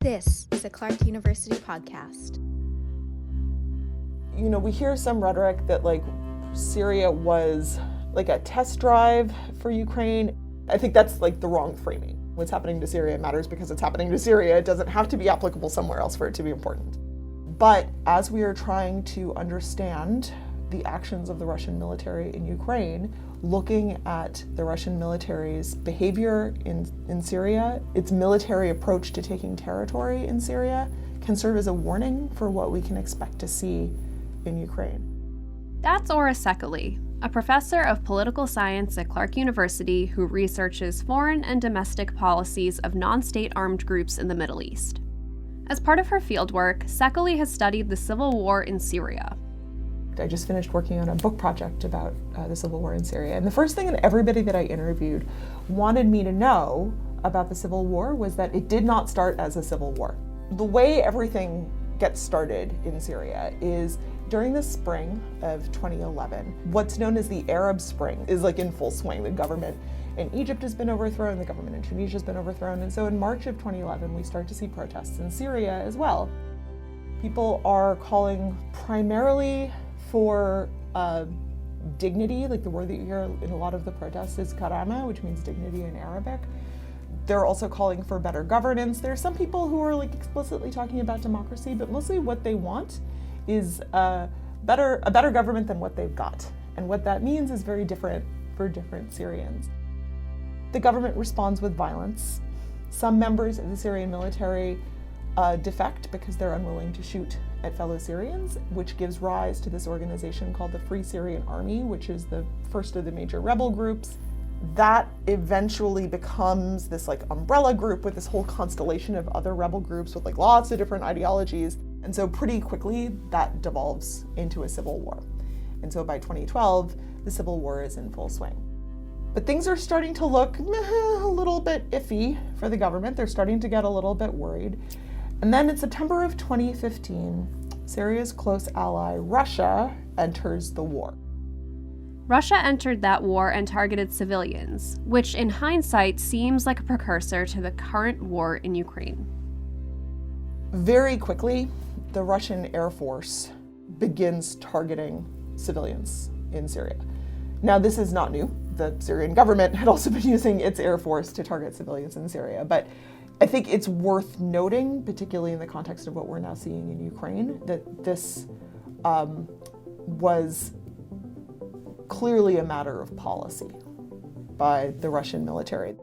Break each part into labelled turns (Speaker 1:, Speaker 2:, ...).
Speaker 1: This is a Clark University podcast.
Speaker 2: You know, we hear some rhetoric that Syria was like a test drive for Ukraine. I think that's the wrong framing. What's happening to Syria matters because it's happening to Syria. It doesn't have to be applicable somewhere else for it to be important. But as we are trying to understand the actions of the Russian military in Ukraine, looking at the Russian military's behavior in Syria, its military approach to taking territory in Syria can serve as a warning for what we can expect to see in Ukraine.
Speaker 3: That's Ora Szekely, a professor of political science at Clark University who researches foreign and domestic policies of non-state armed groups in the Middle East. As part of her fieldwork, Szekely has studied the civil war in Syria.
Speaker 2: I just finished working on a book project about the civil war in Syria. And the first thing that everybody that I interviewed wanted me to know about the civil war was that it did not start as a civil war. The way everything gets started in Syria is during the spring of 2011. What's known as the Arab Spring is in full swing. The government in Egypt has been overthrown, the government in Tunisia has been overthrown. And so in March of 2011, we start to see protests in Syria as well. People are calling primarily for dignity, the word that you hear in a lot of the protests is karama, which means dignity in Arabic. They're also calling for better governance. There are some people who are explicitly talking about democracy, but mostly what they want is a better government than what they've got. And what that means is very different for different Syrians. The government responds with violence. Some members of the Syrian military defect because they're unwilling to shoot at fellow Syrians, which gives rise to this organization called the Free Syrian Army, which is the first of the major rebel groups. That eventually becomes this umbrella group with this whole constellation of other rebel groups with lots of different ideologies. And so pretty quickly that devolves into a civil war. And so by 2012, the civil war is in full swing. But things are starting to look a little bit iffy for the government. They're starting to get a little bit worried. And then in September of 2015, Syria's close ally, Russia, enters the war.
Speaker 3: Russia entered that war and targeted civilians, which in hindsight seems like a precursor to the current war in Ukraine.
Speaker 2: Very quickly, the Russian Air Force begins targeting civilians in Syria. Now, this is not new. The Syrian government had also been using its Air Force to target civilians in Syria, but I think it's worth noting, particularly in the context of what we're now seeing in Ukraine, that this was clearly a matter of policy by the Russian military.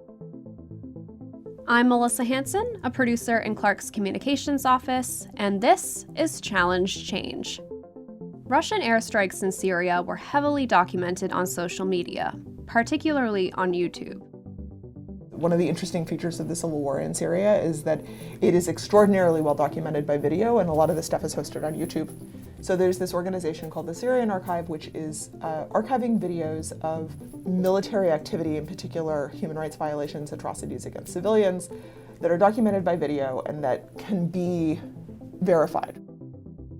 Speaker 3: I'm Melissa Hansen, a producer in Clark's communications office, and this is Challenge Change. Russian airstrikes in Syria were heavily documented on social media, particularly on YouTube.
Speaker 2: One of the interesting features of the civil war in Syria is that it is extraordinarily well documented by video, and a lot of this stuff is hosted on YouTube. So there's this organization called the Syrian Archive, which is archiving videos of military activity, in particular human rights violations, atrocities against civilians, that are documented by video and that can be verified.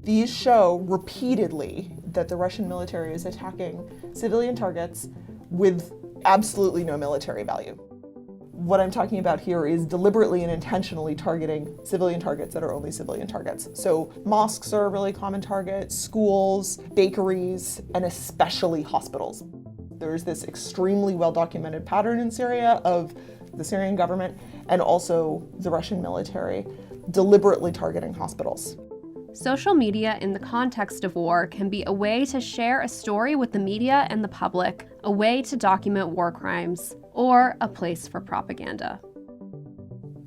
Speaker 2: These show repeatedly that the Russian military is attacking civilian targets with absolutely no military value. What I'm talking about here is deliberately and intentionally targeting civilian targets that are only civilian targets. So mosques are a really common target, schools, bakeries, and especially hospitals. There's this extremely well-documented pattern in Syria of the Syrian government and also the Russian military deliberately targeting hospitals.
Speaker 3: Social media in the context of war can be a way to share a story with the media and the public, a way to document war crimes, or a place for propaganda.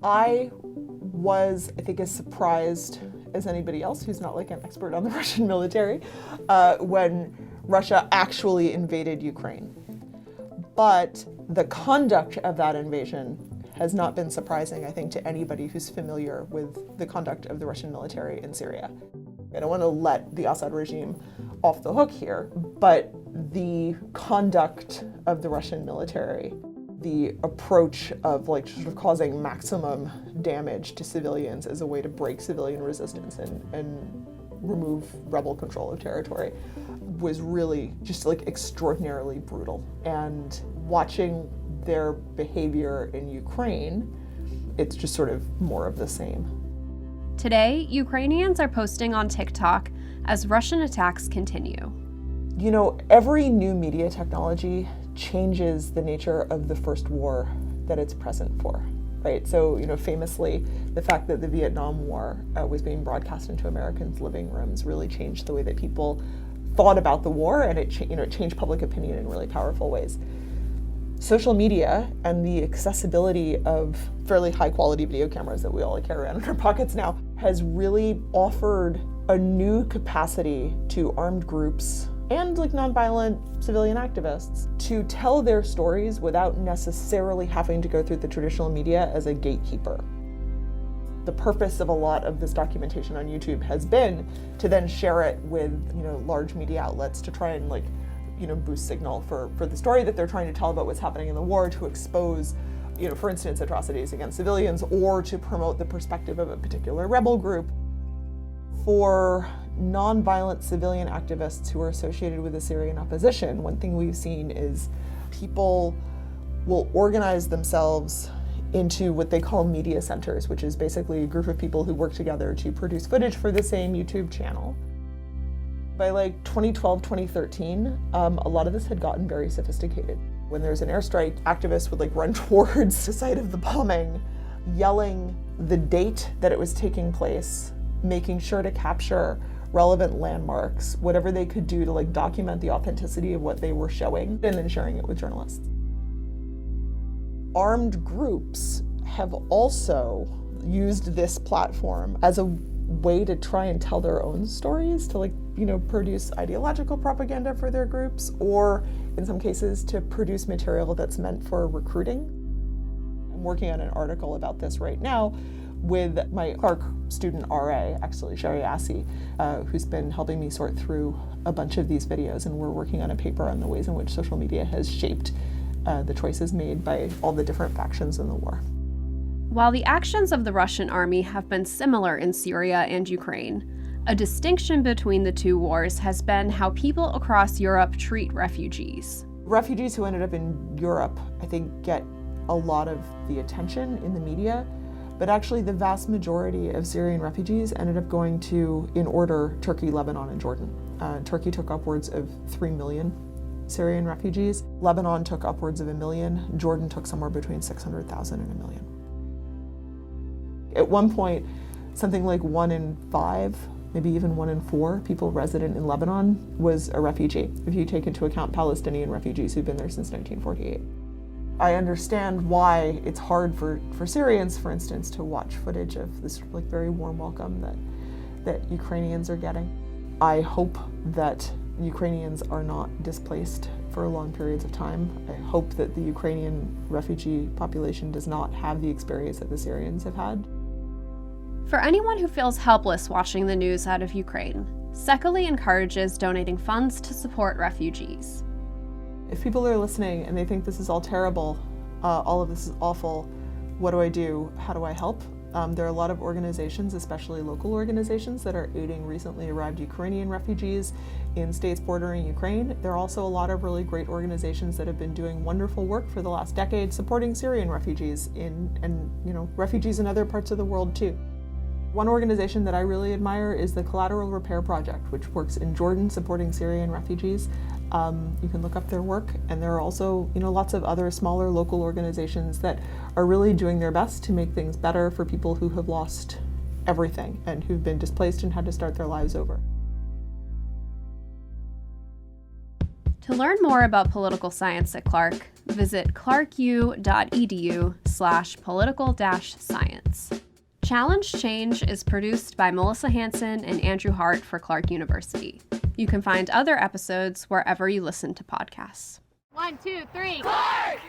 Speaker 2: I was, I think, as surprised as anybody else who's not an expert on the Russian military when Russia actually invaded Ukraine. But the conduct of that invasion has not been surprising, I think, to anybody who's familiar with the conduct of the Russian military in Syria. I don't want to let the Assad regime off the hook here, but the conduct of the Russian military, the approach of causing maximum damage to civilians as a way to break civilian resistance and remove rebel control of territory was really just extraordinarily brutal. And watching their behavior in Ukraine, it's just sort of more of the same.
Speaker 3: Today, Ukrainians are posting on TikTok as Russian attacks continue.
Speaker 2: You know, every new media technology changes the nature of the first war that it's present for, right? So, famously, the fact that the Vietnam War was being broadcast into Americans' living rooms really changed the way that people thought about the war, and it changed public opinion in really powerful ways. Social media and the accessibility of fairly high-quality video cameras that we all carry around in our pockets now has really offered a new capacity to armed groups and nonviolent civilian activists to tell their stories without necessarily having to go through the traditional media as a gatekeeper. The purpose of a lot of this documentation on YouTube has been to then share it with large media outlets to try and boost signal for the story that they're trying to tell about what's happening in the war, to expose for instance, atrocities against civilians, or to promote the perspective of a particular rebel group. For nonviolent civilian activists who are associated with the Syrian opposition, one thing we've seen is people will organize themselves into what they call media centers, which is basically a group of people who work together to produce footage for the same YouTube channel. By 2012, 2013, a lot of this had gotten very sophisticated. When there's an airstrike, activists would run towards the site of the bombing, yelling the date that it was taking place, making sure to capture relevant landmarks, whatever they could do to document the authenticity of what they were showing, and then sharing it with journalists. Armed groups have also used this platform as a way to try and tell their own stories, to produce ideological propaganda for their groups, or in some cases to produce material that's meant for recruiting. I'm working on an article about this right now with my Clark student RA, actually Sherry Assey, who's been helping me sort through a bunch of these videos, and we're working on a paper on the ways in which social media has shaped the choices made by all the different factions in the war.
Speaker 3: While the actions of the Russian army have been similar in Syria and Ukraine, a distinction between the two wars has been how people across Europe treat refugees.
Speaker 2: Refugees who ended up in Europe, I think, get a lot of the attention in the media, but actually the vast majority of Syrian refugees ended up going to, in order, Turkey, Lebanon, and Jordan. Turkey took upwards of 3 million Syrian refugees. Lebanon took upwards of 1 million. Jordan took somewhere between 600,000 and 1 million. At one point, something like 1 in 5, maybe even 1 in 4 people resident in Lebanon was a refugee, if you take into account Palestinian refugees who've been there since 1948. I understand why it's hard for Syrians, for instance, to watch footage of this very warm welcome that Ukrainians are getting. I hope that Ukrainians are not displaced for long periods of time. I hope that the Ukrainian refugee population does not have the experience that the Syrians have had.
Speaker 3: For anyone who feels helpless watching the news out of Ukraine, Szekely encourages donating funds to support refugees.
Speaker 2: If people are listening and they think this is all terrible, all of this is awful, what do I do? How do I help? There are a lot of organizations, especially local organizations, that are aiding recently arrived Ukrainian refugees in states bordering Ukraine. There are also a lot of really great organizations that have been doing wonderful work for the last decade supporting Syrian refugees and refugees in other parts of the world too. One organization that I really admire is the Collateral Repair Project, which works in Jordan supporting Syrian refugees. You can look up their work, and there are also lots of other smaller local organizations that are really doing their best to make things better for people who have lost everything and who've been displaced and had to start their lives over.
Speaker 3: To learn more about political science at Clark, visit clarku.edu/political-science. Challenge Change is produced by Melissa Hansen and Andrew Hart for Clark University. You can find other episodes wherever you listen to podcasts.
Speaker 4: 1, 2, 3, Clark!